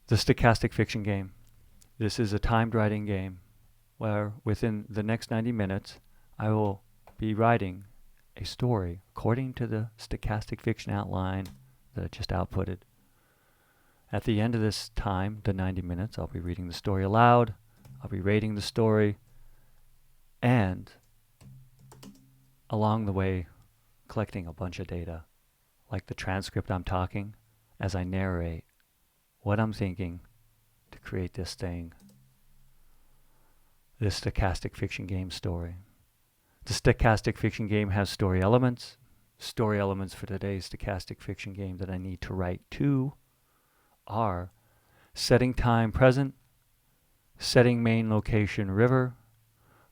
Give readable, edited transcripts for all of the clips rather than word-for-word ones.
The stochastic fiction game. This is a timed writing game where within the next 90 minutes I will be writing a story according to the stochastic fiction outline that I just outputted. At the end of this time, the 90 minutes, I'll be reading the story aloud, I'll be rating the story, and along the way collecting a bunch of data, like the transcript I'm talking, as I narrate what I'm thinking to create this thing, this stochastic fiction game story. The stochastic fiction game has story elements. Story elements for today's stochastic fiction game that I need to write to are setting time present, setting main location river,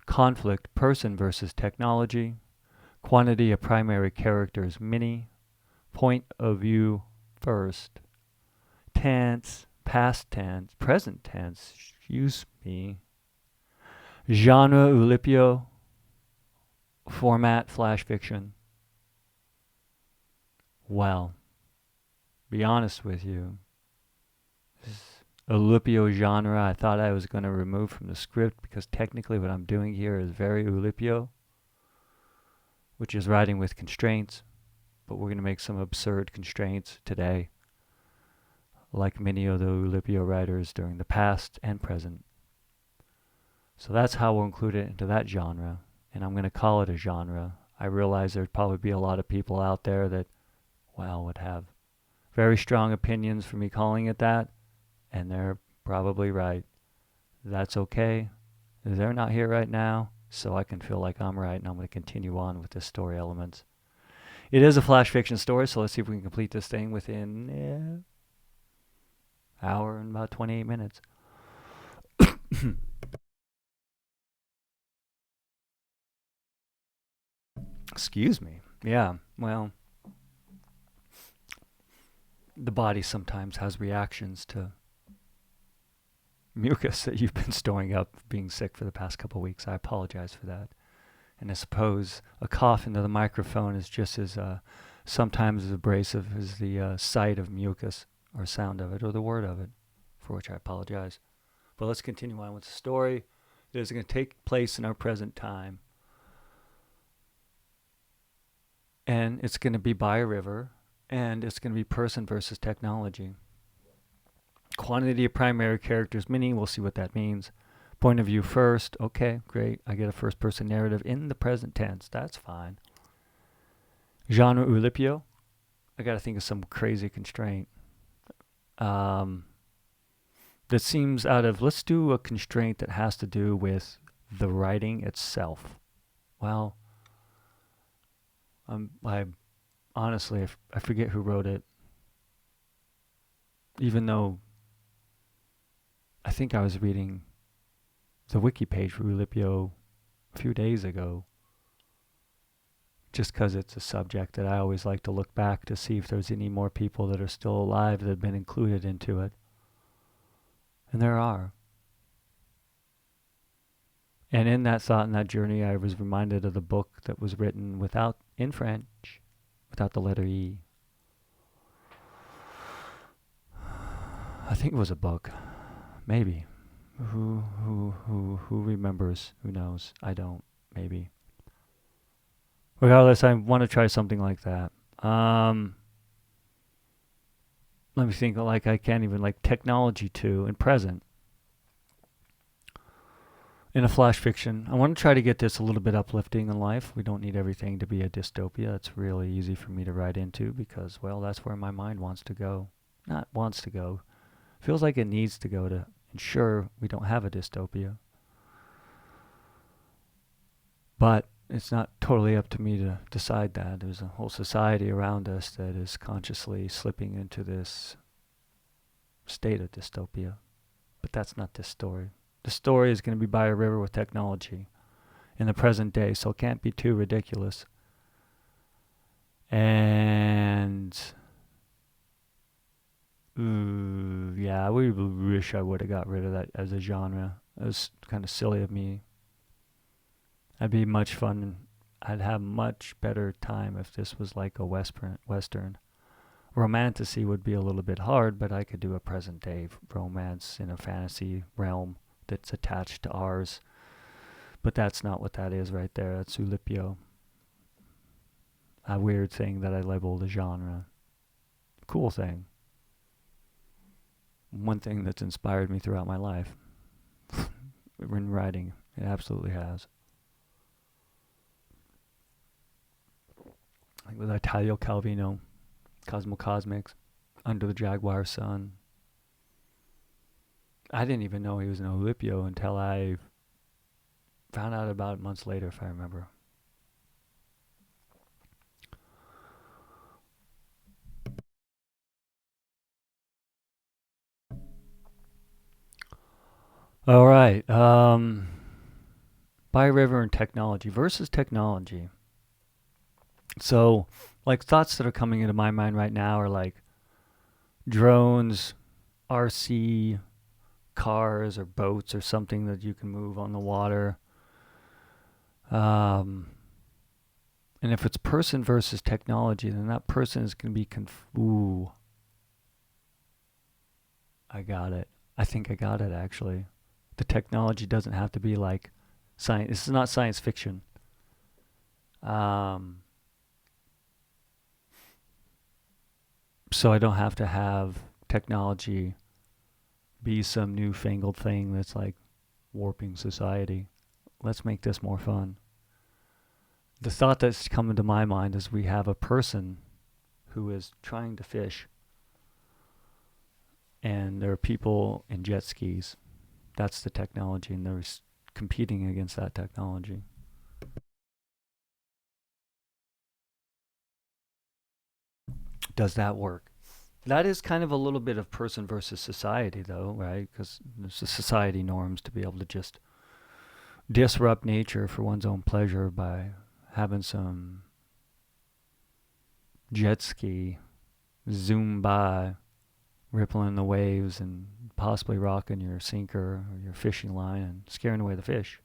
conflict person versus technology, quantity of primary characters mini, point of view first, tense, past tense, present tense, excuse me, genre Oulipo, format flash fiction. Well, be honest with you, this Oulipo genre I thought I was going to remove from the script because technically what I'm doing here is very Oulipo, which is writing with constraints, but we're going to make some absurd constraints today, like many of the Oulipo writers during the past and present. So that's how we'll include it into that genre, and I'm going to call it a genre. I realize there'd probably be a lot of people out there that, well, would have very strong opinions for me calling it that, and they're probably right. That's okay. They're not here right now, so I can feel like I'm right, and I'm going to continue on with this story elements. It is a flash fiction story, so let's see if we can complete this thing within an hour and about 28 minutes. Excuse me. Yeah, well, the body sometimes has reactions to mucus that you've been storing up being sick for the past couple of weeks. I apologize for that. And I suppose a cough into the microphone is just as sometimes as abrasive as the sight of mucus or sound of it or the word of it, for which I apologize. But let's continue on with the story. It is going to take place in our present time. And it's going to be by a river, and it's going to be person versus technology. Quantity of primary characters mini, we'll see what that means. Point of view first, okay, great. I get a first person narrative in the present tense, that's fine. Genre Oulipo, I gotta think of some crazy constraint. That seems out of, let's do a constraint that has to do with the writing itself. Well, I honestly, I forget who wrote it. Even though I think I was reading the wiki page for Oulipo a few days ago, just because it's a subject that I always like to look back to see if there's any more people that are still alive that have been included into it. And there are. And in that thought and that journey, I was reminded of the book that was written in French, without the letter E. I think it was a book. Maybe. Who remembers? Who knows? I don't. Maybe. Regardless, I want to try something like that. Let me think. Like I can't even like technology too and present. In a flash fiction, I want to try to get this a little bit uplifting in life. We don't need everything to be a dystopia. It's really easy for me to write into because, well, that's where my mind wants to go. Not wants to go. Feels like it needs to go to ensure we don't have a dystopia. But it's not totally up to me to decide that. There's a whole society around us that is consciously slipping into this state of dystopia. But that's not this story. The story is going to be by a river with technology in the present day, so it can't be too ridiculous. And yeah, I wish I would have got rid of that as a genre. It was kind of silly of me. I'd be much fun. I'd have much better time if this was like a Western. romantasy would be a little bit hard, but I could do a present day romance in a fantasy realm that's attached to ours. But that's not what that is right there. That's Oulipo. A weird thing that I labeled a genre. Cool thing. One thing that's inspired me throughout my life. In writing. It absolutely has. Like with Italia Calvino, Cosmocosmics, Under the Jaguar Sun. I didn't even know he was an Oulipo until I found out about it months later, if I remember. All right. By River and technology versus technology. So, like, thoughts that are coming into my mind right now are like drones, RC, cars, or boats, or something that you can move on the water. And if it's person versus technology, then that person is going to be ooh. I got it. I think I got it, actually. The technology doesn't have to be like science. This is not science fiction. So I don't have to have technology be some newfangled thing that's like warping society. Let's make this more fun. The thought that's coming to my mind is we have a person who is trying to fish, and there are people in jet skis. That's the technology, and they're competing against that technology. Does that work? That is kind of a little bit of person versus society, though, right? Because there's the society norms to be able to just disrupt nature for one's own pleasure by having some jet ski zoom by, rippling the waves and possibly rocking your sinker or your fishing line and scaring away the fish.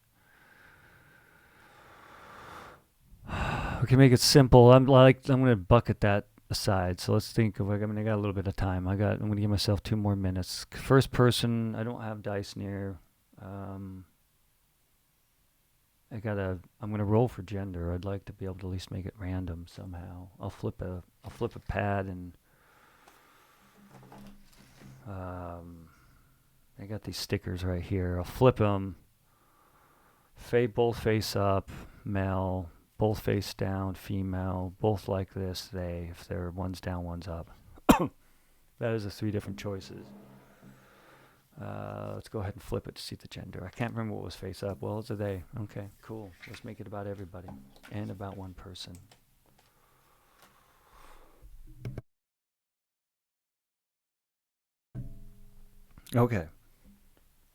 We can make it simple. I'm going to bucket that aside. So let's think of, I got a little bit of time. I'm going to give myself 2 more minutes. First person, I don't have dice near. I'm going to roll for gender. I'd like to be able to at least make it random somehow. I'll flip a pad and I got these stickers right here. I'll flip them. Both face up, male. Both face down, female. Both like this, they. If they're one's down, one's up. That is the 3 different choices. Let's go ahead and flip it to see the gender. I can't remember what was face up. Well, it's a they. Okay, cool. Let's make it about everybody and about one person. Okay.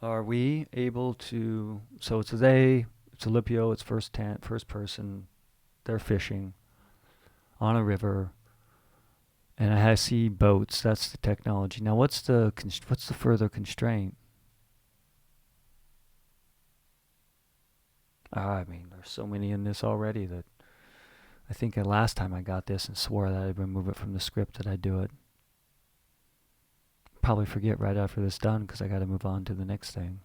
Are we able to? So it's a they. It's Oulipo. It's first person. They're fishing on a river, and I see boats. That's the technology. Now, what's the further constraint? I mean, there's so many in this already that I think last time I got this and swore that I'd remove it from the script that I'd do it. Probably forget right after this done because I got to move on to the next thing.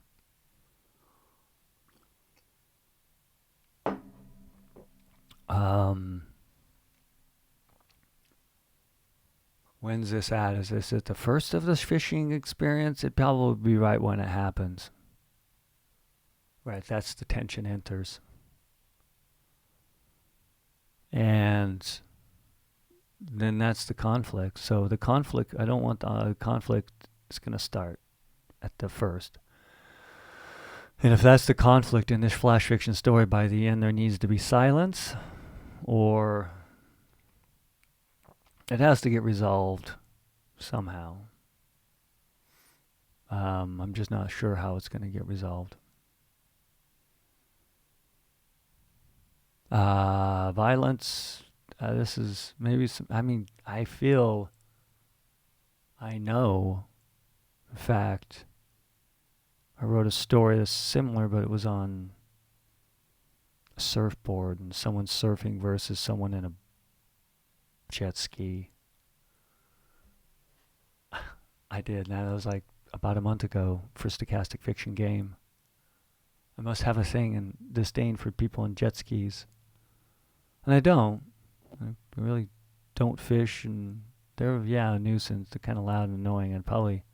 When's this at? Is this at the first of the fishing experience? It'd probably be right when it happens. Right, that's the tension enters. And then that's the conflict. So the conflict, I don't want the conflict is going to start at the first. And if that's the conflict in this flash fiction story, by the end there needs to be silence, or it has to get resolved somehow. I'm just not sure how it's going to get resolved. Violence. This is maybe some. I mean, I know, in fact, I wrote a story that's similar, but it was on a surfboard and someone surfing versus someone in a jet ski. I did. Now that was like about a month ago for Stochastic Fiction Game. I must have a thing and disdain for people in jet skis. And I don't. I really don't fish, and they're, yeah, a nuisance. They're kind of loud and annoying. I'd probably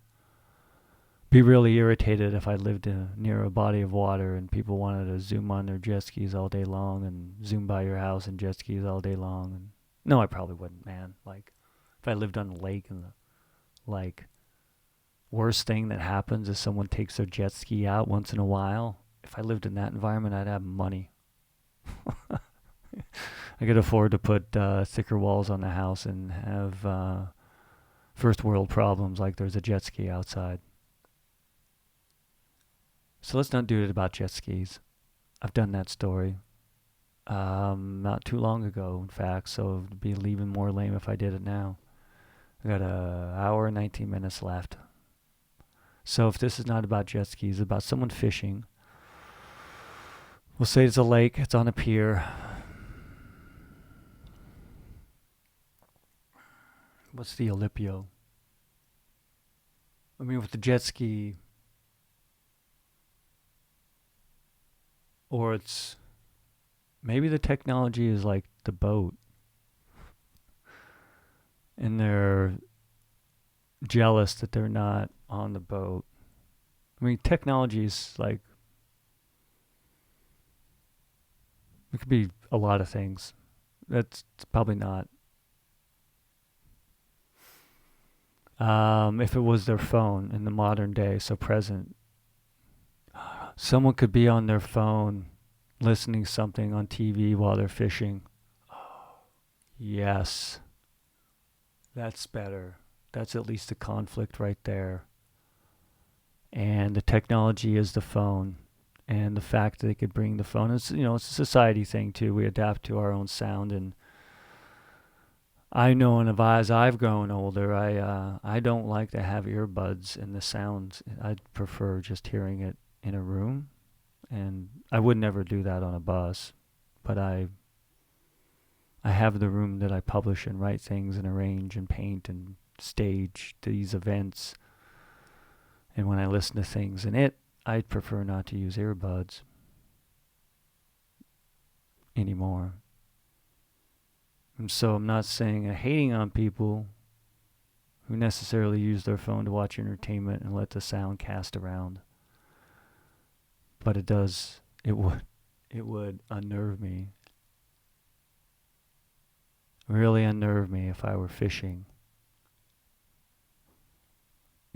be really irritated if I lived near a body of water and people wanted to zoom on their jet skis all day long and zoom by your house in jet skis all day long. And no, I probably wouldn't, man. Like, if I lived on a lake and like, worst thing that happens is someone takes their jet ski out once in a while. If I lived in that environment, I'd have money. I could afford to put thicker walls on the house and have first world problems like there's a jet ski outside. So let's not do it about jet skis. I've done that story not too long ago, in fact, so it'd be even more lame if I did it now. I got an hour and 19 minutes left. So if this is not about jet skis, it's about someone fishing. We'll say it's a lake, it's on a pier. What's the Oulipo? I mean, with the jet ski, or it's maybe the technology is like the boat, and they're jealous that they're not on the boat. I mean, technology is like, it could be a lot of things. That's probably not. If it was their phone in the modern day, so present, someone could be on their phone listening to something on TV while they're fishing. Yes, that's better. That's at least a conflict right there. And the technology is the phone. And the fact that they could bring the phone, it's, it's a society thing too. We adapt to our own sound, and I know, and as I've grown older, I don't like to have earbuds in the sound. I'd prefer just hearing it in a room, and I would never do that on a bus. But I have the room that I publish and write things and arrange and paint and stage these events. And when I listen to things in it, I'd prefer not to use earbuds anymore. And so I'm not saying hating on people who necessarily use their phone to watch entertainment and let the sound cast around. But it would unnerve me. Really unnerve me if I were fishing.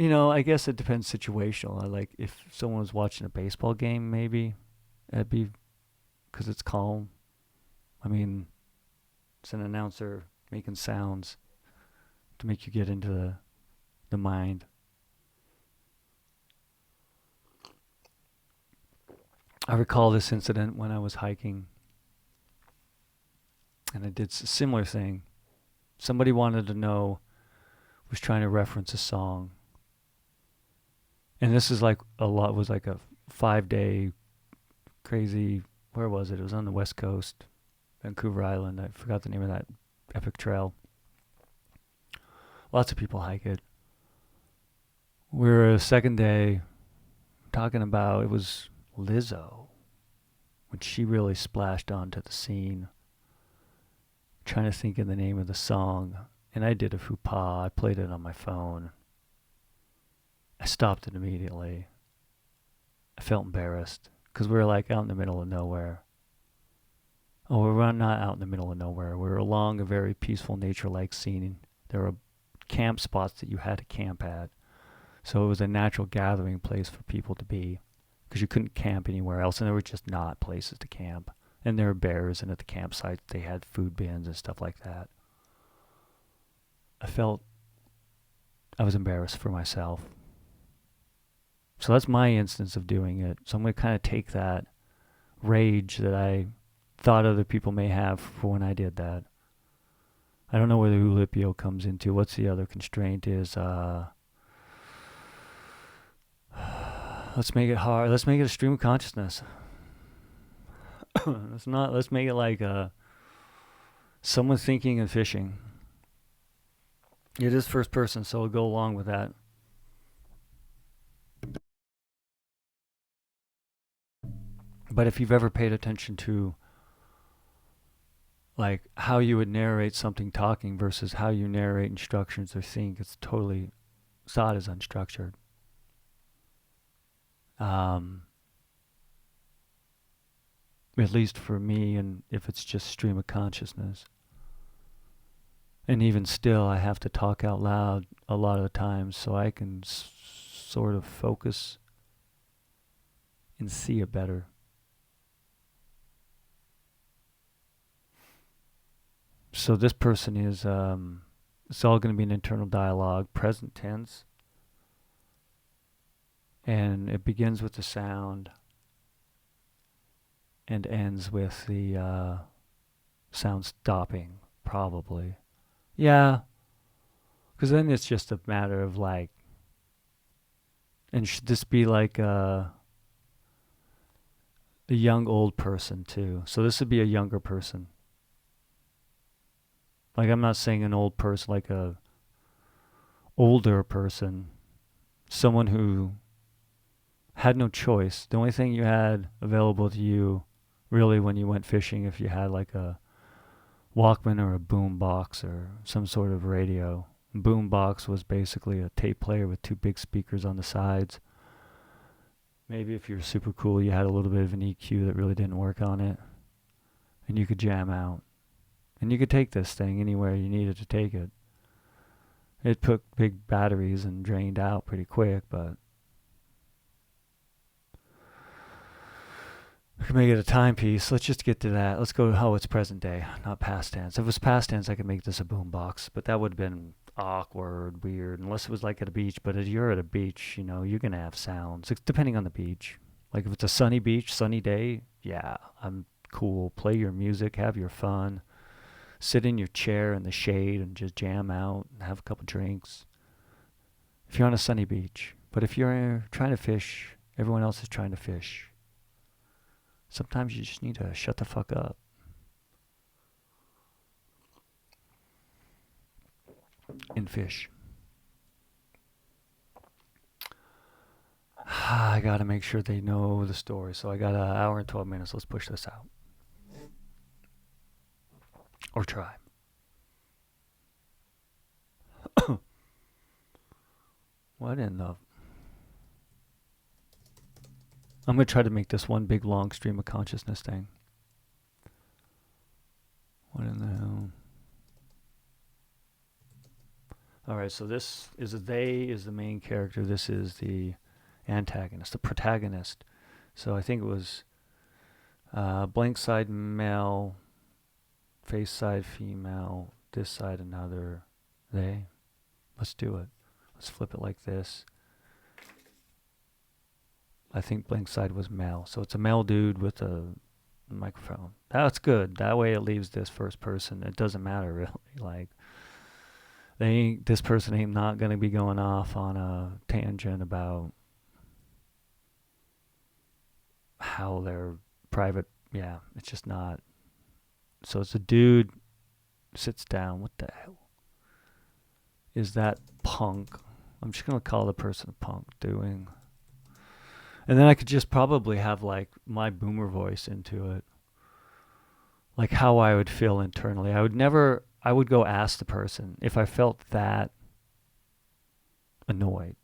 I guess it depends situational. I like if someone was watching a baseball game, maybe that'd be because it's calm. I mean, it's an announcer making sounds to make you get into the mind. I recall this incident when I was hiking, and I did a similar thing. Somebody wanted to know, was trying to reference a song. And this is like was like a 5-day crazy, where was it? It was on the West Coast, Vancouver Island. I forgot the name of that epic trail. Lots of people hike it. We're a second day talking about, it was Lizzo, when she really splashed onto the scene. Trying to think of the name of the song, and I did a faux pas. I played it on my phone. I stopped it immediately. I felt embarrassed because we were like out in the middle of nowhere. Oh, we're not out in the middle of nowhere. We're along a very peaceful nature-like scene. There were camp spots that you had to camp at. So it was a natural gathering place for people to be because you couldn't camp anywhere else, and there were just not places to camp. And there were bears, and at the campsite they had food bins and stuff like that. I was embarrassed for myself. So that's my instance of doing it. So I'm going to kind of take that rage that I thought other people may have for when I did that. I don't know where the Oulipo comes into. What's the other constraint is, let's make it hard. Let's make it a stream of consciousness. Let's make it like someone thinking and fishing. It is first person, so we'll go along with that. But if you've ever paid attention to like how you would narrate something talking versus how you narrate instructions or think, it's totally thought is unstructured. At least for me, and if it's just stream of consciousness. And even still, I have to talk out loud a lot of the times so I can sort of focus and see it better. So this person is, it's all going to be an internal dialogue, present tense. And it begins with the sound and ends with the sound stopping, probably. Yeah, because then it's just a matter of like, and should this be like a young old person too? So this would be a younger person. Like I'm not saying an old person, like a older person, someone who had no choice. The only thing you had available to you really when you went fishing, if you had like a Walkman or a boom box or some sort of radio. Boom box was basically a tape player with two big speakers on the sides. Maybe if you're super cool, you had a little bit of an EQ that really didn't work on it. And you could jam out. And you could take this thing anywhere you needed to take it. It took big batteries and drained out pretty quick, but we can make it a timepiece. Let's just get to that. Let's go, oh, it's present day, not past tense. If it was past tense, I could make this a boombox, but that would have been awkward, weird, unless it was like at a beach. But if you're at a beach, you know, you're going to have sounds, it's depending on the beach. Like if it's a sunny beach, sunny day, yeah, I'm cool. Play your music, have your fun. Sit in your chair in the shade and just jam out and have a couple drinks. If you're on a sunny beach. But if you're trying to fish, everyone else is trying to fish. Sometimes you just need to shut the fuck up. And fish. I gotta make sure they know the story. So I got an hour and 12 minutes. Let's push this out. Or try. What in the... I'm going to try to make this one big long stream of consciousness thing. What in the hell? Alright, so this is they is the main character. This is the antagonist, the protagonist. So I think it was blank side male, face side female, this side another, they. Let's do it. Let's flip it like this. I think blank side was male. So it's a male dude with a microphone. That's good. That way it leaves this first person. It doesn't matter really. Like this person ain't not going to be going off on a tangent about how they're private. Yeah, it's just not. So it's a dude sits down. What the hell is that punk? I'm just going to call the person a punk doing. And then I could just probably have like my boomer voice into it. Like how I would feel internally. I would go ask the person if I felt that annoyed.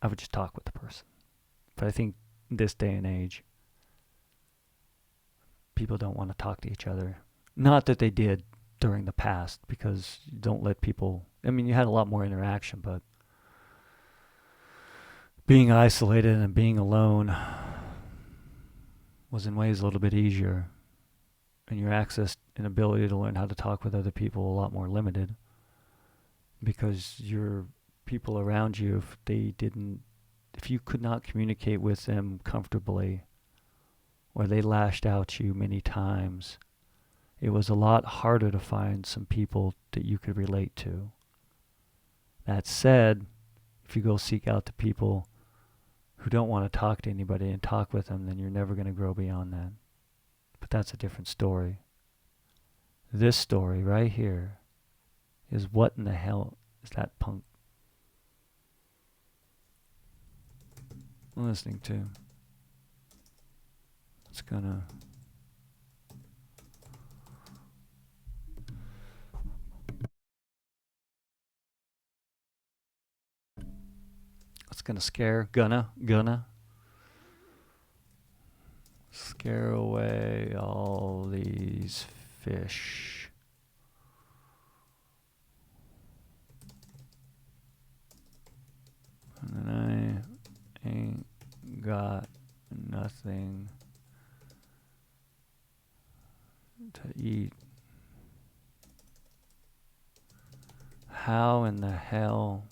I would just talk with the person. But I think this day and age, people don't want to talk to each other. Not that they did during the past, because you don't let people... I mean, you had a lot more interaction, but being isolated and being alone was in ways a little bit easier. And your access and ability to learn how to talk with other people a lot more limited. Because your people around you, if you could not communicate with them comfortably, or they lashed out at you many times, it was a lot harder to find some people that you could relate to. That said, if you go seek out the people who don't want to talk to anybody and talk with them, then you're never going to grow beyond that. But that's a different story. This story right here is what in the hell is that punk I'm listening to? gonna... It's gonna scare... Gonna scare away all these fish. And then I ain't got nothing to eat. How in the hell...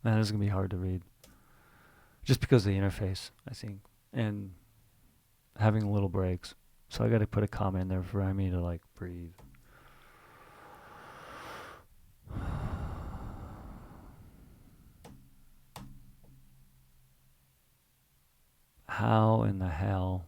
Man, this is going to be hard to read. Just because of the interface, I think. And having little breaks. So I got to put a comma in there for me to like breathe. How in the hell...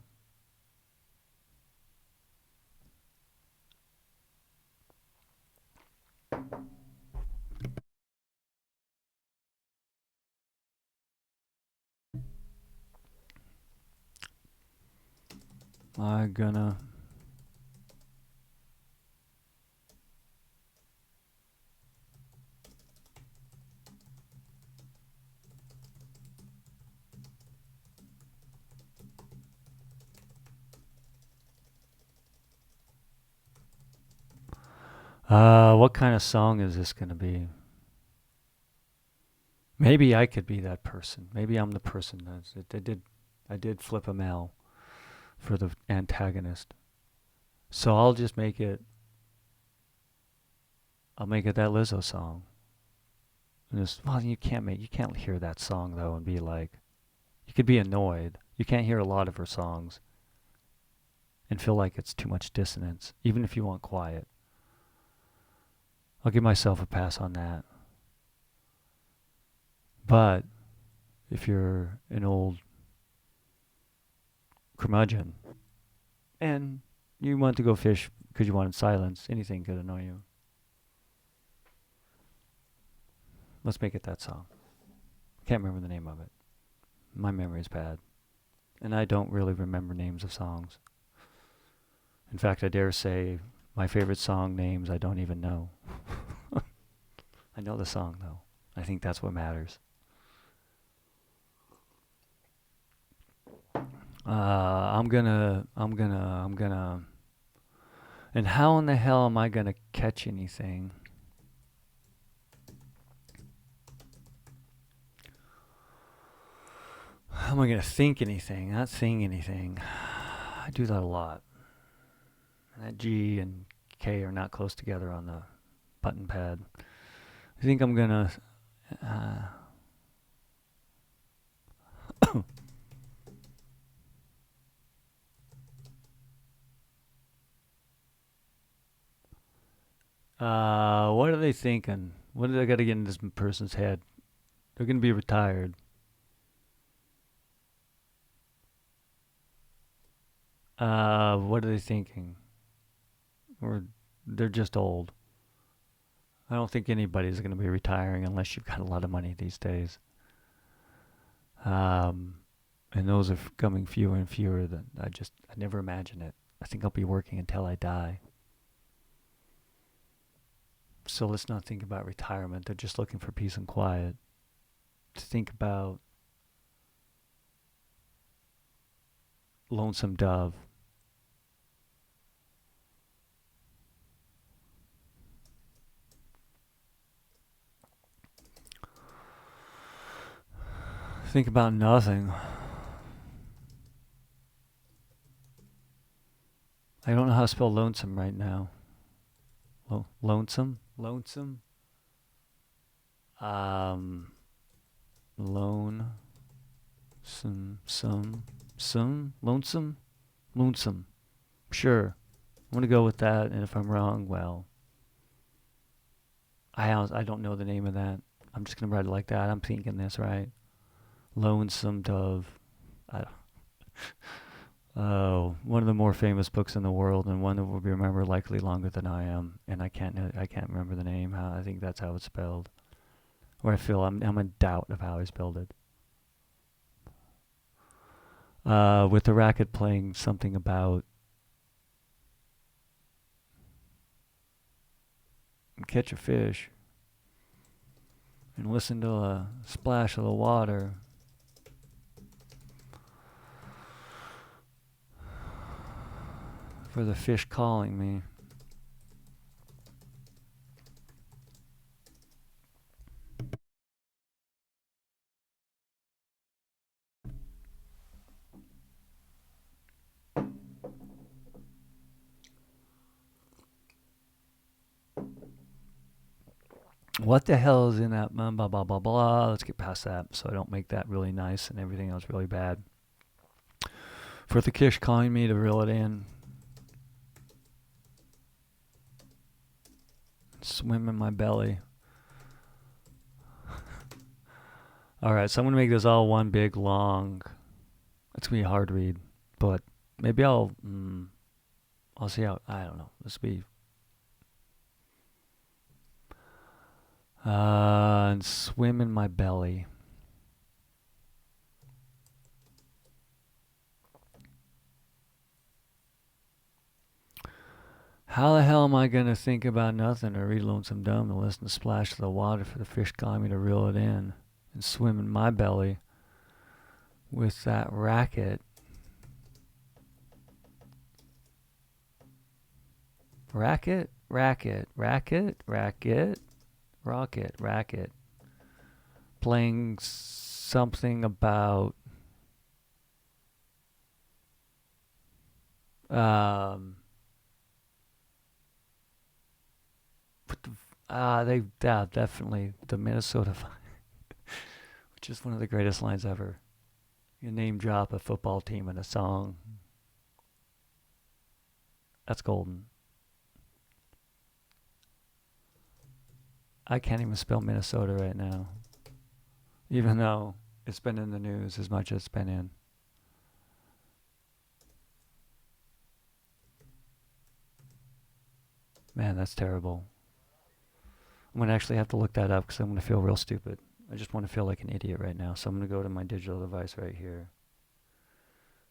I gonna... what kind of song is this gonna be? Maybe I could be that person. Maybe I'm the person I did flip a mail for the antagonist. So I'll just make it... I'll make it that Lizzo song. And just, well, you can't hear that song though and be like... You could be annoyed. You can't hear a lot of her songs and feel like it's too much dissonance, even if you want quiet. I'll give myself a pass on that. But if you're an old curmudgeon and you want to go fish because you wanted silence, anything could annoy you. Let's make it that song. Can't remember the name of it. My memory is bad. And I don't really remember names of songs. In fact, I dare say my favorite song names I don't even know. I know the song though. I think that's what matters. I'm gonna... And how in the hell am I gonna catch anything? How am I gonna think anything? Not sing anything. I do that a lot. And that G and K are not close together on the button pad. I think I'm gonna... what are they thinking? What do they got to get in this person's head? They're gonna be retired. What are they thinking? Or they're just old. I don't think anybody's going to be retiring unless you've got a lot of money these days. And those are coming fewer and fewer. That I never imagine it. I think I'll be working until I die. So let's not think about retirement. They're just looking for peace and quiet. To think about Lonesome Dove. Think about nothing. I don't know how to spell lonesome right now. Lonesome? Lonesome? Lone. Lonesome? Lonesome. Sure. I'm going to go with that, and if I'm wrong, well, I don't know the name of that. I'm just going to write it like that. I'm thinking this, right? Lonesome Dove. One of the more famous books in the world, and one that will be remembered likely longer than I am. And I can't remember the name. I think that's how it's spelled. Or I feel I'm in doubt of how I spelled it. with the racket playing something about catch a fish and listen to a splash of the water. For the fish calling me. What the hell is in that? Blah, blah, blah, blah, blah. Let's get past that so I don't make that really nice and everything else really bad. For the fish calling me to reel it in. Swim in my belly. Alright, so I'm going to make this all one big long. It's going to be a hard read, but maybe I'll see how, I don't know. This will be. And swim in my belly. How the hell am I going to think about nothing or read Lonesome Dumb and listen to Splash of the Water for the fish calling me to reel it in and swim in my belly with that racket? Racket, racket, racket, racket, rocket, racket. Playing something about definitely the Minnesota, which is one of the greatest lines ever. You name drop a football team in a song. That's golden. I can't even spell Minnesota right now, even though it's been in the news as much as it's been in. Man, that's terrible. I'm going to actually have to look that up because I'm going to feel real stupid. I just want to feel like an idiot right now. So I'm going to go to my digital device right here.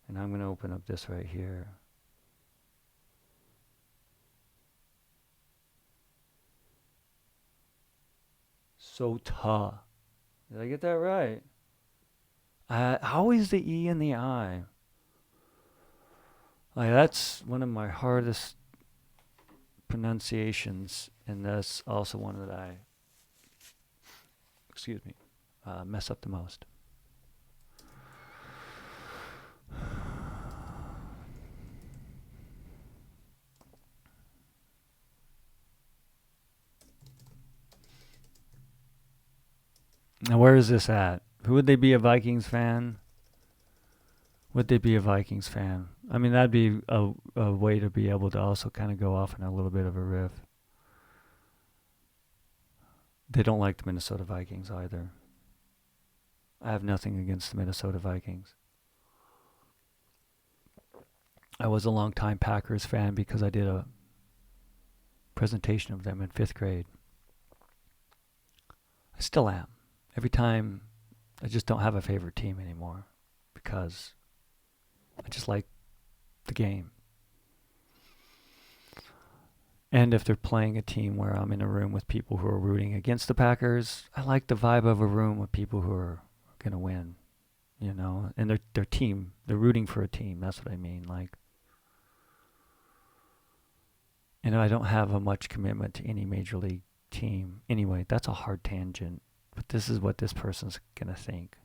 And I'm going to open up this right here. Sota. Did I get that right? Always the E and the I. Like, that's one of my hardest pronunciations, and that's also one that I, mess up the most. Now, where is this at? Who would they be, a Vikings fan? Would they be a Vikings fan? I mean, that'd be a way to be able to also kind of go off on a little bit of a riff. They don't like the Minnesota Vikings either. I have nothing against the Minnesota Vikings. I was a longtime Packers fan because I did a presentation of them in 5th grade. I still am. Every time, I just don't have a favorite team anymore because I just like the game. And if they're playing a team where I'm in a room with people who are rooting against the Packers, I like the vibe of a room with people who are going to win, you know, and their team, they're rooting for a team. That's what I mean. Like, you know, I don't have a much commitment to any major league team. Anyway, that's a hard tangent, but this is what this person's going to think.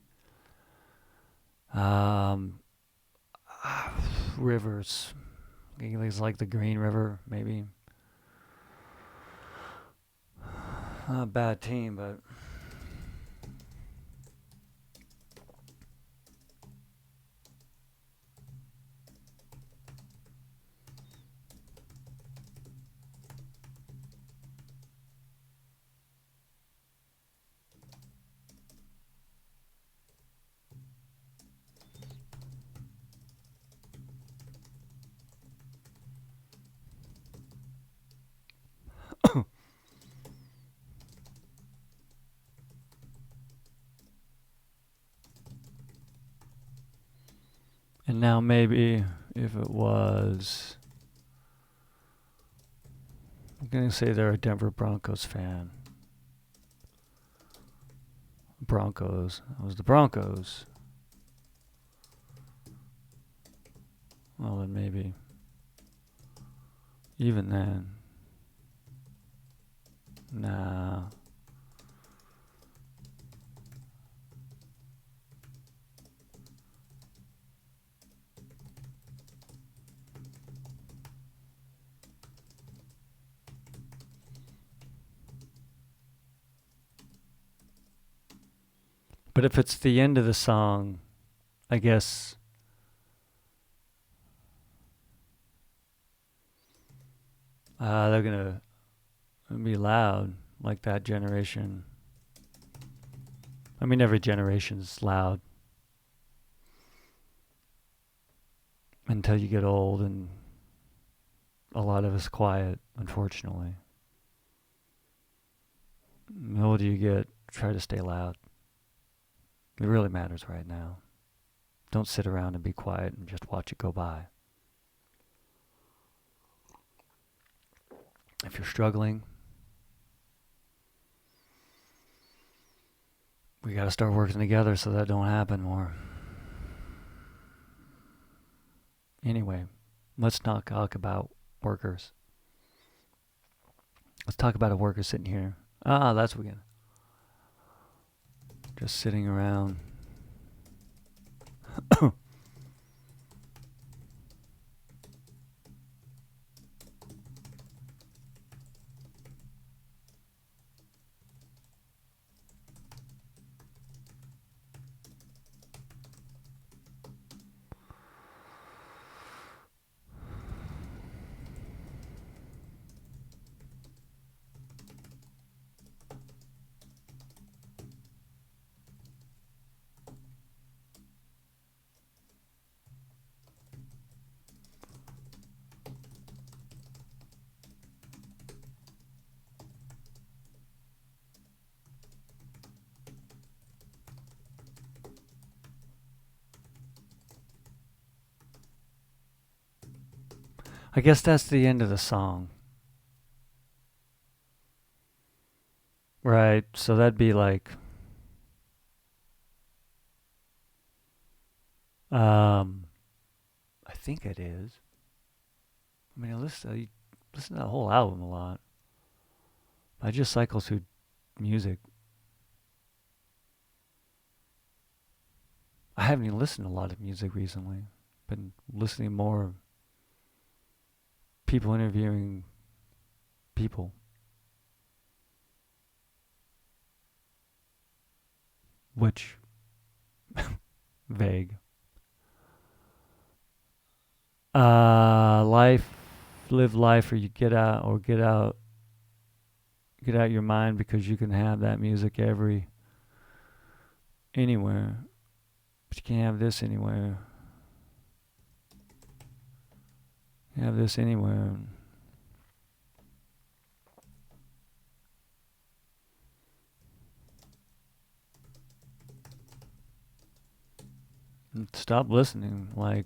Rivers. It's like the Green River, maybe. Not a bad team, but And now maybe if it was, I'm going to say they're a Denver Broncos fan. Broncos. It was the Broncos. Well, then maybe. Even then. Nah. But if it's the end of the song, I guess they're going to be loud like that generation. I mean, every generation's loud until you get old, and a lot of us quiet, unfortunately. The older you get, try to stay loud. It really matters right now. Don't sit around and be quiet and just watch it go by. If you're struggling, we got to start working together so that don't happen more. Anyway, let's not talk about workers. Let's talk about a worker sitting here. That's what we're gonna. Just sitting around. I guess that's the end of the song. Right, so that'd be like I think it is. I mean, I listen to that whole album a lot. I just cycle through music. I haven't even listened to a lot of music recently. Been listening more people interviewing people. Which vague. Live life, or you get out your mind, because you can have that music anywhere, but you can't have this anywhere. You have this anywhere. And stop listening, like.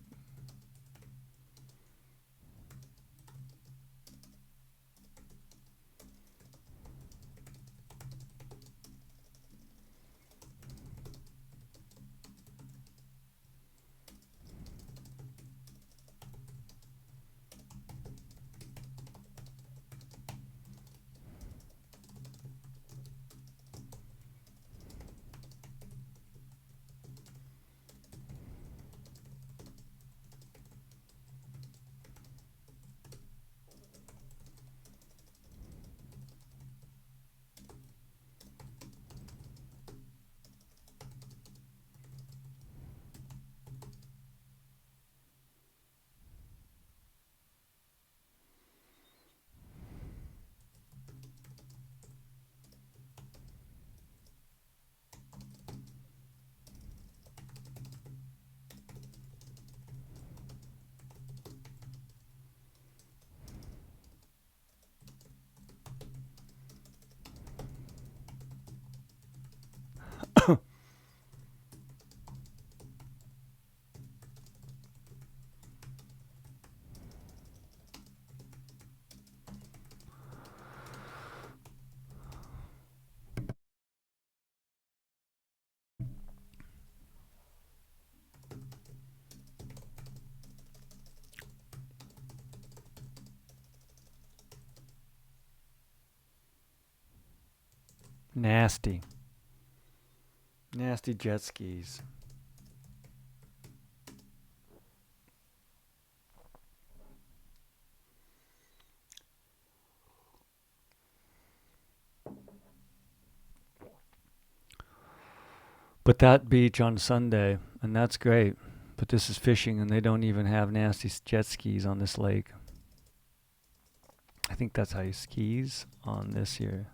Nasty. Nasty jet skis. But that beach on Sunday, and that's great. But this is fishing, and they don't even have nasty jet skis on this lake. I think that's how you skis on this here.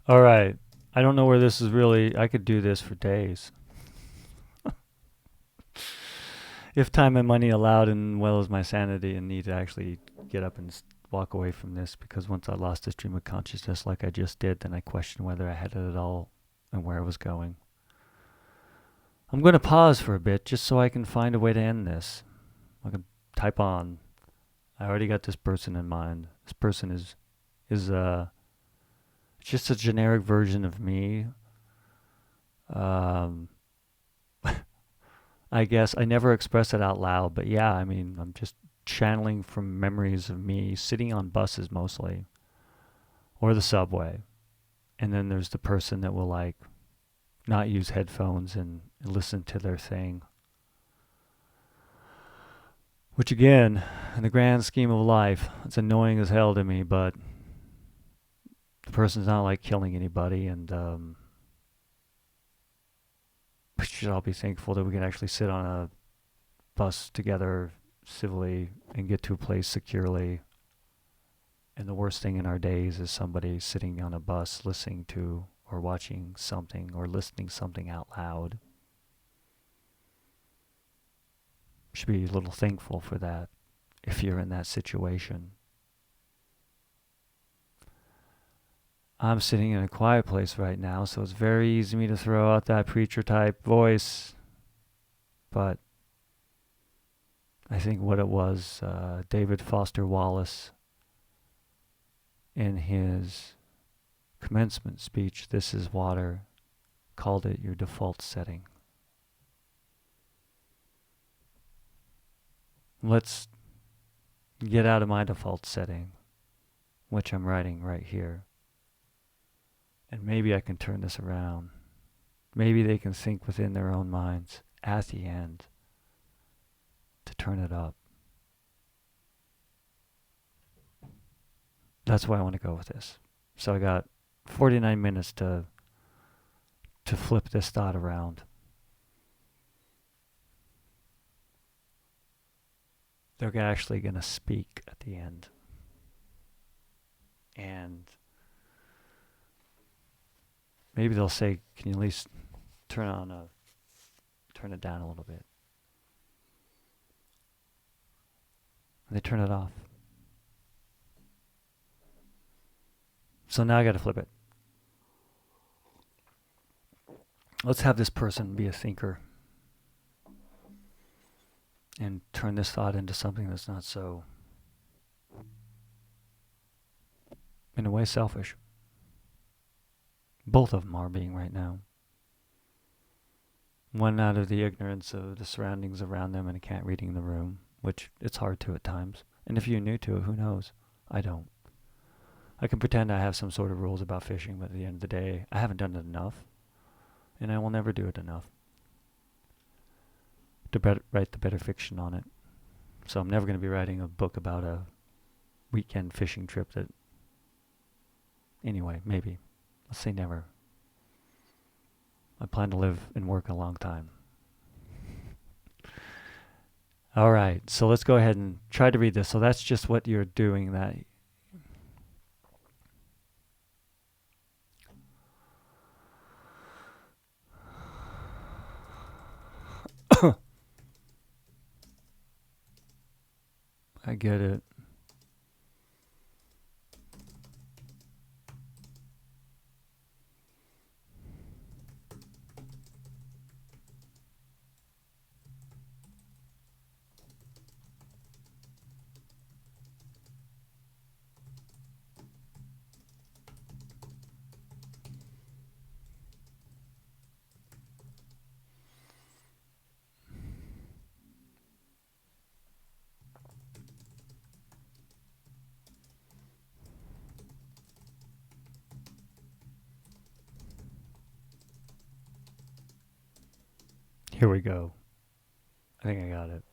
All right. I don't know where this is really. I could do this for days. If time and money allowed, and well as my sanity and need to actually get up and walk away from this, because once I lost this stream of consciousness like I just did, then I questioned whether I had it at all and where I was going. I'm going to pause for a bit just so I can find a way to end this. I can type on. I already got this person in mind. This person is just a generic version of me. I guess I never express it out loud, but yeah, I mean, I'm just channeling from memories of me sitting on buses mostly, or the subway. And then there's the person that will like not use headphones and listen to their thing. Which again, in the grand scheme of life, it's annoying as hell to me, but the person's not like killing anybody, and we should all be thankful that we can actually sit on a bus together civilly and get to a place securely. And the worst thing in our days is somebody sitting on a bus listening to or watching something or listening something out loud. Should be a little thankful for that if you're in that situation. I'm sitting in a quiet place right now, so it's very easy for me to throw out that preacher type voice. But I think what it was, David Foster Wallace, in his commencement speech, "This is Water," called it your default setting. Let's get out of my default setting, which I'm writing right here. And maybe I can turn this around. maybe they can think within their own minds at the end to turn it up. That's why I want to go with this. So I got 49 minutes to flip this thought around. They're actually going to speak at the end. And maybe they'll say, can you at least turn it down a little bit? And they turn it off. So now I got to flip it. Let's have this person be a thinker and turn this thought into something that's not so, in a way, selfish. Both of them are being right now. One out of the ignorance of the surroundings around them and a cat reading the room, which it's hard to at times. And if you're new to it, who knows? I don't. I can pretend I have some sort of rules about fishing, but at the end of the day, I haven't done it enough. And I will never do it enough to write the better fiction on it. So I'm never going to be writing a book about a weekend fishing trip that... Anyway, maybe. Let's say never. I plan to live and work a long time. All right, so let's go ahead and try to read this. So that's just what you're doing. That I get it. Here we go. I think I got it.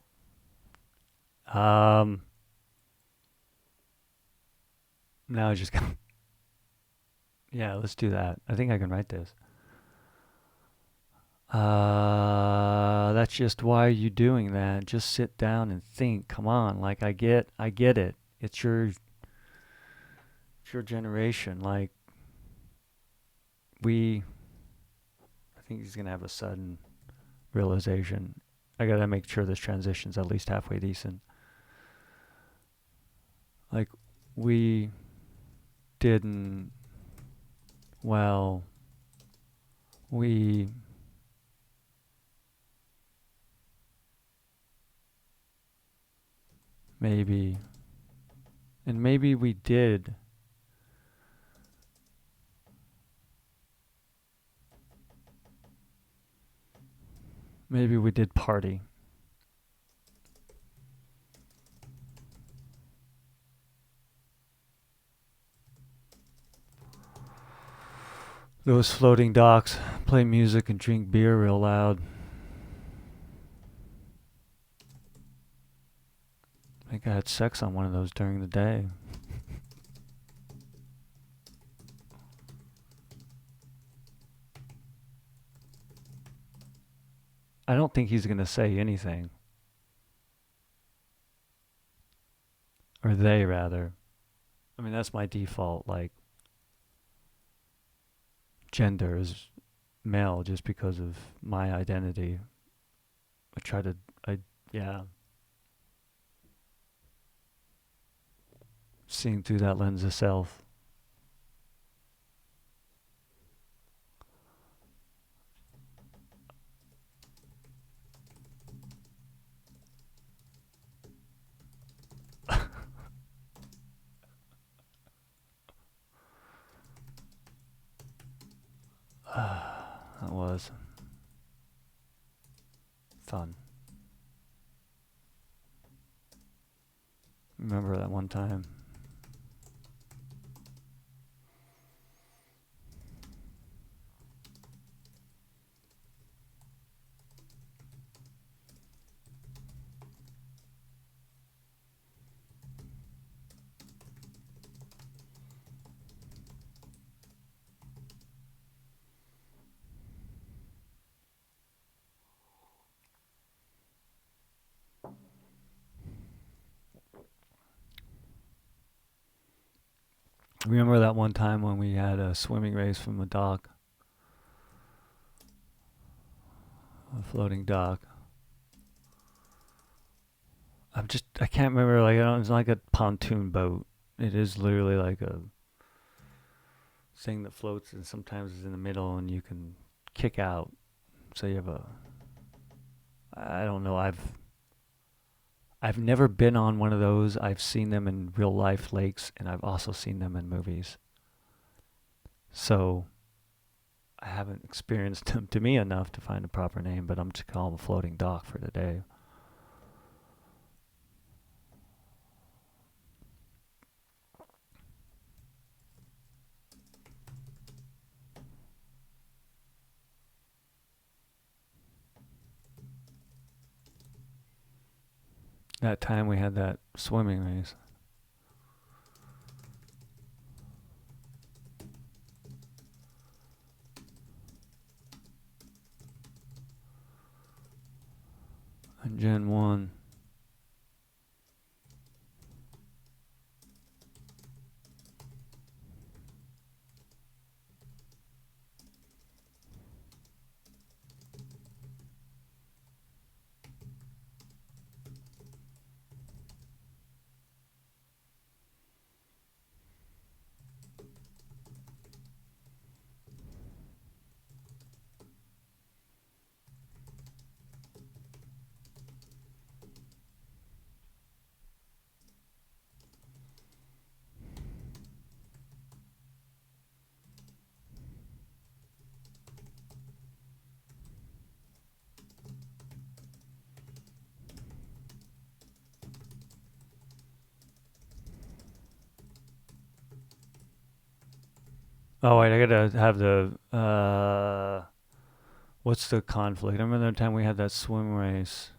Now I just got... Yeah, let's do that. I think I can write this. That's just why are you doing that? Just sit down and think. Come on, like I get it. It's your generation. Like I think he's gonna have a sudden realization. I gotta make sure this transition's at least halfway decent. Like we didn't. Well, we maybe, and maybe we did. Maybe we did party. Those floating docks, play music and drink beer real loud. I think I had sex on one of those during the day. I don't think he's going to say anything. Or they, rather. I mean, that's my default, like, gender is male just because of my identity. Yeah. Seeing through that lens of self. That was fun. Remember that one time? Remember that one time when we had a swimming race from the dock, a floating dock. I can't remember, like, it's like a pontoon boat. It is literally like a thing that floats and sometimes is in the middle and you can kick out. So you have I don't know, I've never been on one of those. I've seen them in real life lakes and I've also seen them in movies. So I haven't experienced them to me enough to find a proper name, but I'm just calling them a floating dock for today. That time we had that swimming race. On Gen 1. Oh wait, I gotta have the what's the conflict? I remember the time we had that swim race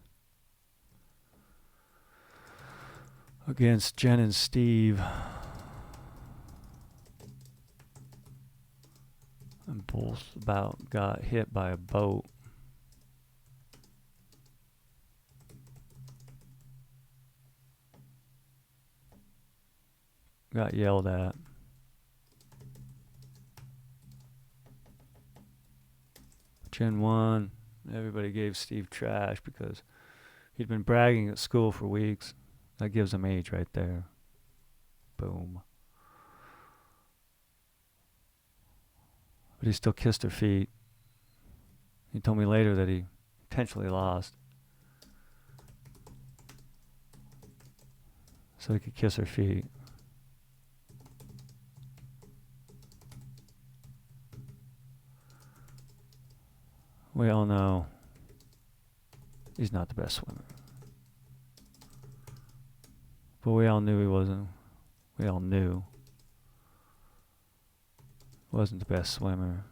against Jen and Steve. And both about got hit by a boat. Got yelled at. Gen 1, everybody gave Steve trash because he'd been bragging at school for weeks. That gives him age right there. Boom. But he still kissed her feet. He told me later that he intentionally lost so he could kiss her feet. We all know he's not the best swimmer. But we all knew he wasn't. We all knew he wasn't the best swimmer.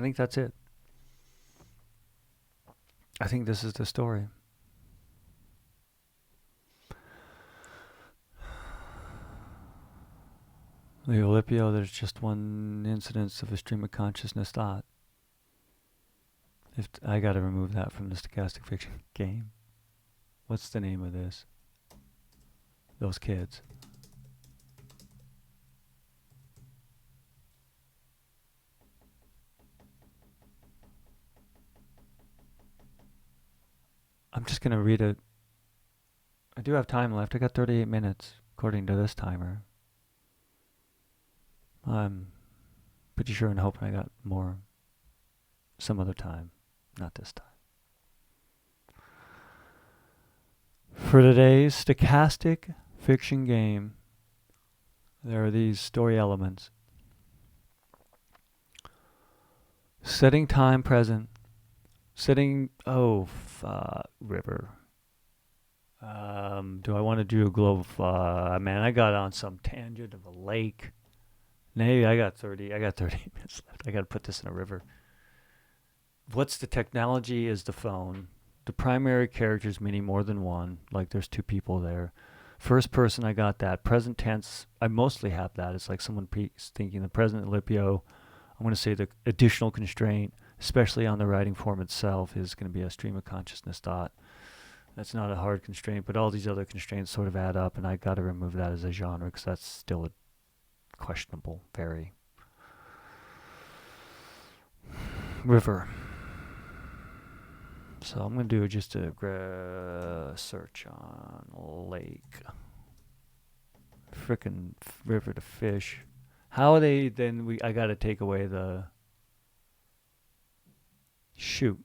I think that's it. I think this is the story. The Oulipo, there's just one incidence of a stream of consciousness thought. If I gotta remove that from the stochastic fiction game. What's the name of this? Those kids. I'm just gonna read it. I do have time left. I got 38 minutes, according to this timer. I'm pretty sure and hoping I got more some other time, not this time. For today's stochastic fiction game, there are these story elements. Setting time present. Setting, river. Do I want to do a globe? Man, I got on some tangent of a lake. Maybe I got 30 minutes left. I got to put this in a river. What's the technology is the phone. The primary characters meaning more than one, like there's two people there. First person, I got that. Present tense, I mostly have that. It's like someone thinking the present Oulipo. I'm going to say the additional constraint, especially on the writing form itself, is going to be a stream of consciousness thought. That's not a hard constraint, but all these other constraints sort of add up, and I got to remove that as a genre because that's still a questionable, very. River. So I'm going to do just a search on lake. Frickin' river to fish. How are they then? I got to take away the. Shoot.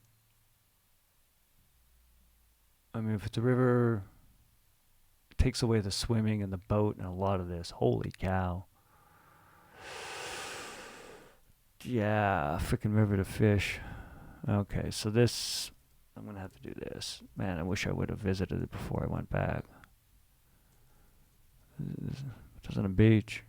I mean, if it's a river, it takes away the swimming and the boat and a lot of this. Holy cow. Yeah, freaking river to fish. Okay, so this, I'm going to have to do this. Man, I wish I would have visited it before I went back. It was on a beach.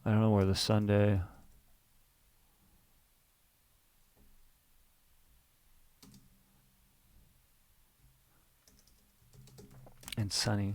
I don't know where the Sunday. And sunny.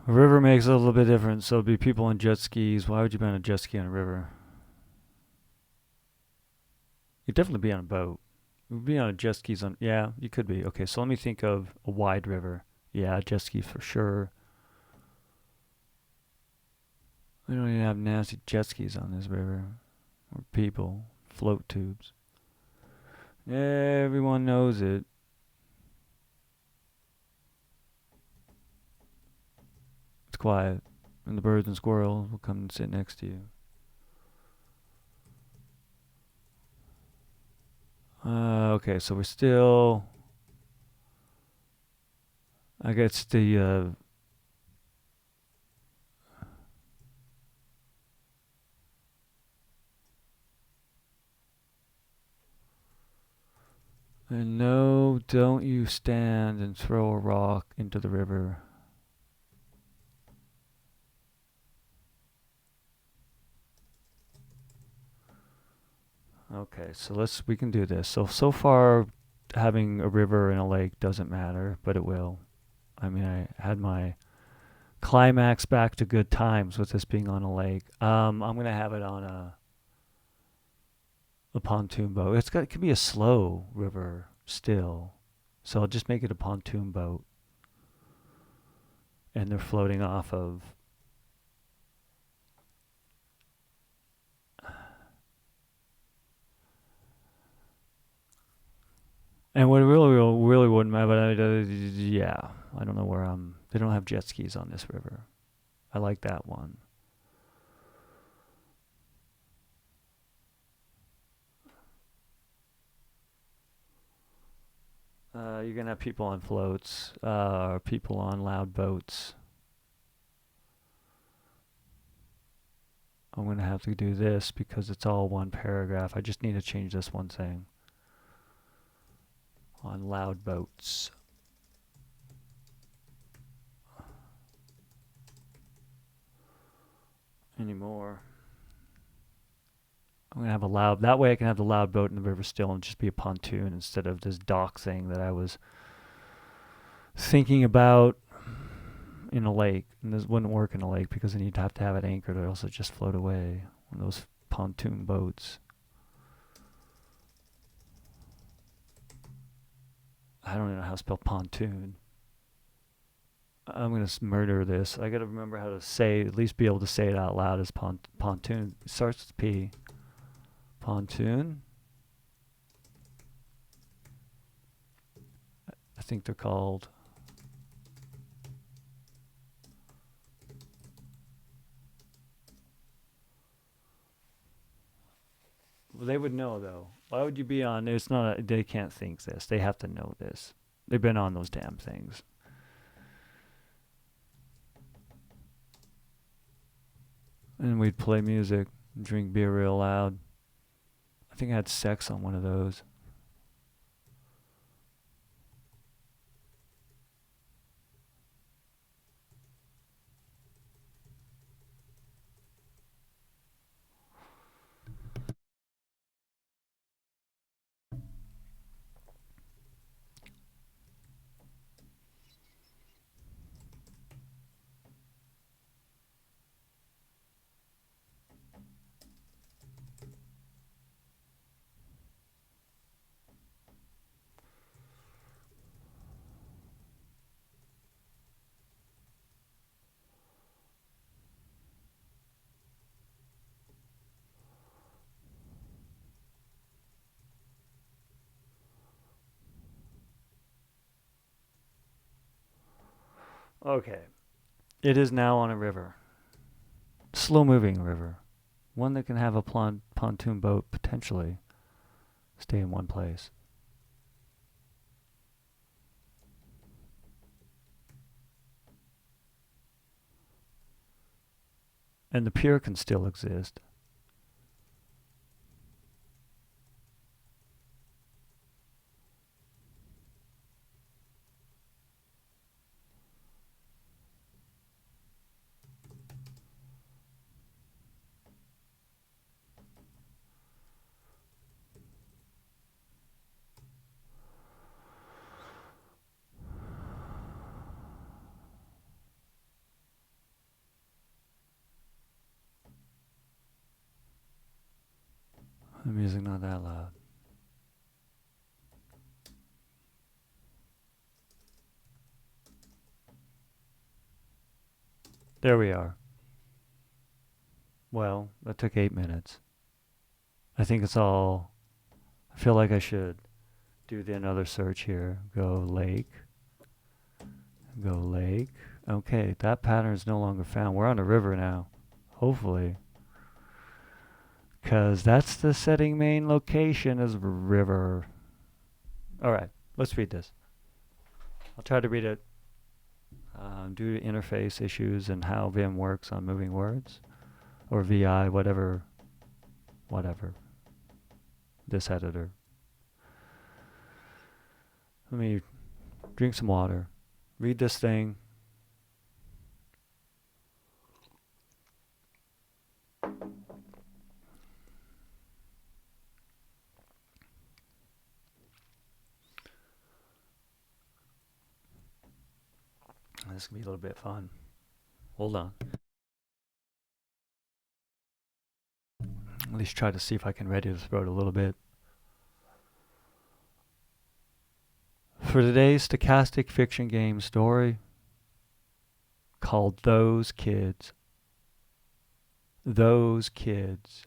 A river makes it a little bit different, so it'd be people on jet skis. Why would you be on a jet ski on a river? You'd definitely be on a boat. You'd be on a jet skis on, yeah, you could be. Okay, so let me think of a wide river. Yeah, jet ski for sure. We don't even have nasty jet skis on this river. Or people, float tubes. Everyone knows it. It's quiet, and the birds and squirrels will come and sit next to you. Okay, so we're still. I guess the. And no, don't you stand and throw a rock into the river. Okay, so we can do this. So far, having a river and a lake doesn't matter, but it will. I mean, I had my climax back to good times with this being on a lake. I'm gonna have it on a pontoon boat. It could be a slow river still, so I'll just make it a pontoon boat, and they're floating off of. And what really wouldn't matter, but yeah, I don't know where I'm They don't have jet skis on this river. I like that one. You're going to have people on floats, or people on loud boats. I'm going to have to do this because it's all one paragraph. I just need to change this one thing. On loud boats. Anymore. I'm going to have a loud, that way I can have the loud boat in the river still and just be a pontoon instead of this dock thing that I was thinking about in a lake. And this wouldn't work in a lake because then you'd have to have it anchored or else it'd just float away. One of those pontoon boats. I don't even know how to spell pontoon. I'm going to murder this. I got to remember how to say, at least be able to say it out loud as pontoon. It starts with P. Pontoon. I think they're called. Well, they would know though. Why would you be on? It's not. They can't think this. They have to know this. They've been on those damn things. And we'd play music, and drink beer real loud. I think I had sex on one of those. Okay. It is now on a river. Slow moving river. One that can have a pontoon boat potentially stay in one place. And the pier can still exist. The music not that loud. There we are. Well, that took 8 minutes. I think it's all. I feel like I should do another search here. Go lake. Go lake. Okay, that pattern is no longer found. We're on a river now. Hopefully. Because that's the setting main location is river. Alright, let's read this. I'll try to read it due to interface issues and how Vim works on moving words. Or VI, whatever. This editor. Let me drink some water. Read this thing. This can be a little bit fun. Hold on. At least try to see if I can ready the throat a little bit. For today's stochastic fiction game story called Those Kids. Those Kids.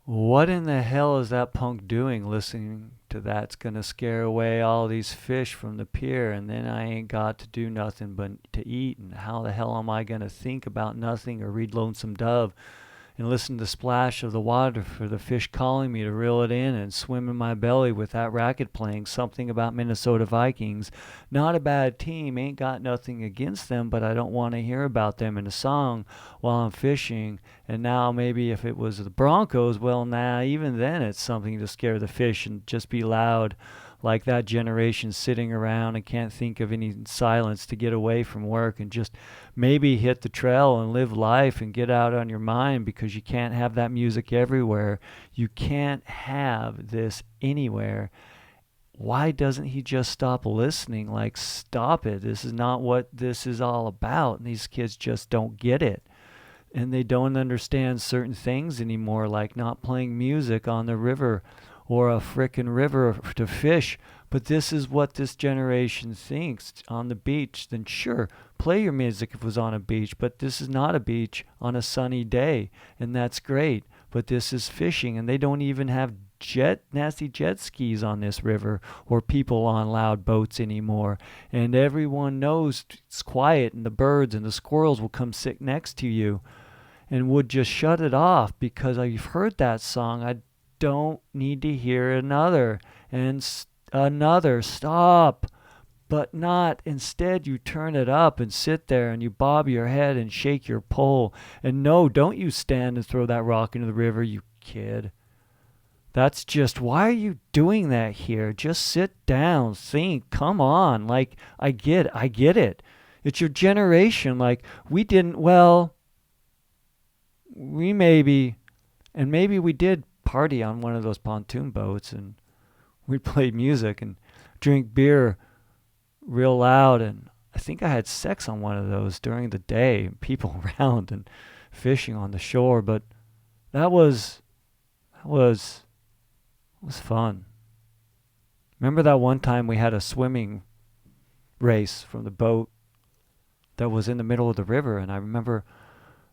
What in the hell is that punk doing listening to that's gonna scare away all these fish from the pier, and then I ain't got to do nothing but to eat, and how the hell am I gonna think about nothing or read Lonesome Dove and listen to the splash of the water for the fish calling me to reel it in and swim in my belly with that racket playing something about Minnesota Vikings. Not a bad team, ain't got nothing against them, but I don't want to hear about them in a song while I'm fishing. And now maybe if it was the Broncos, well, nah, even then it's something to scare the fish and just be loud like that generation sitting around and can't think of any silence to get away from work and just maybe hit the trail and live life and get out on your mind, because you can't have that music everywhere. You can't have this anywhere. Why doesn't he just stop listening? Like, stop it. This is not what this is all about. And these kids just don't get it. And they don't understand certain things anymore, like not playing music on the river or a frickin' river to fish. But this is what this generation thinks on the beach. Then sure, play your music if it was on a beach, but this is not a beach on a sunny day, and that's great. But this is fishing, and they don't even have nasty jet skis on this river or people on loud boats anymore. And everyone knows it's quiet, and the birds and the squirrels will come sit next to you and would just shut it off because you've heard that song. I don't need to hear another and another. Stop. But not. Instead, you turn it up and sit there and you bob your head and shake your pole. And no, don't you stand and throw that rock into the river, you kid. That's just, why are you doing that here? Just sit down, think, come on. Like, I get it. It's your generation. Like, we didn't, well, we maybe we did party on one of those pontoon boats, and we played music and drink beer real loud, and I think I had sex on one of those during the day, people around and fishing on the shore. But that was fun. Remember that one time we had a swimming race from the boat that was in the middle of the river, and I remember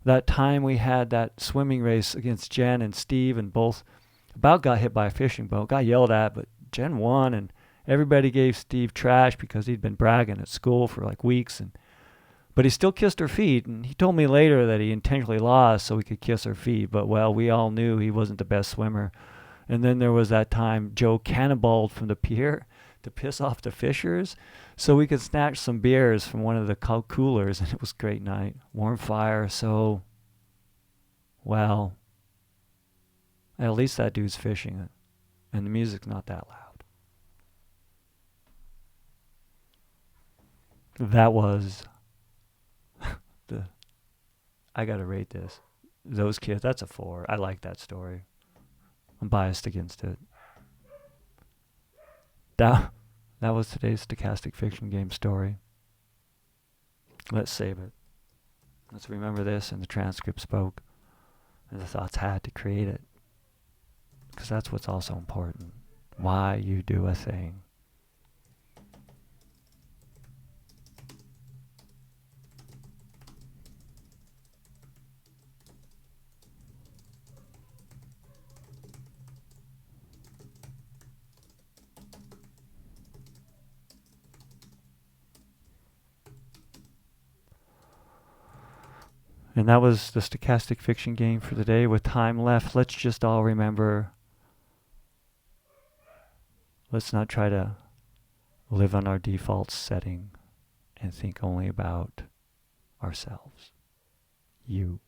that time we had that swimming race against Jen and Steve, and both about got hit by a fishing boat, got yelled at, but Jen won, and everybody gave Steve trash because he'd been bragging at school for like weeks, but he still kissed her feet, and he told me later that he intentionally lost so he could kiss her feet, but well, we all knew he wasn't the best swimmer. And then there was that time Joe cannonballed from the pier to piss off the fishers so we could snatch some beers from one of the coolers, and it was a great night. Warm fire, so, well, at least that dude's fishing, and the music's not that loud. That was I gotta rate this. Those kids, that's a 4. I like that story. I'm biased against it. That was today's Stochastic Fiction Game story. Let's save it. Let's remember this, and the transcript spoke, and the thoughts had to create it. Because that's what's also important. Why you do a thing. And that was the Stochastic Fiction Game for the day. With time left, let's just all remember, let's not try to live on our default setting and think only about ourselves. You.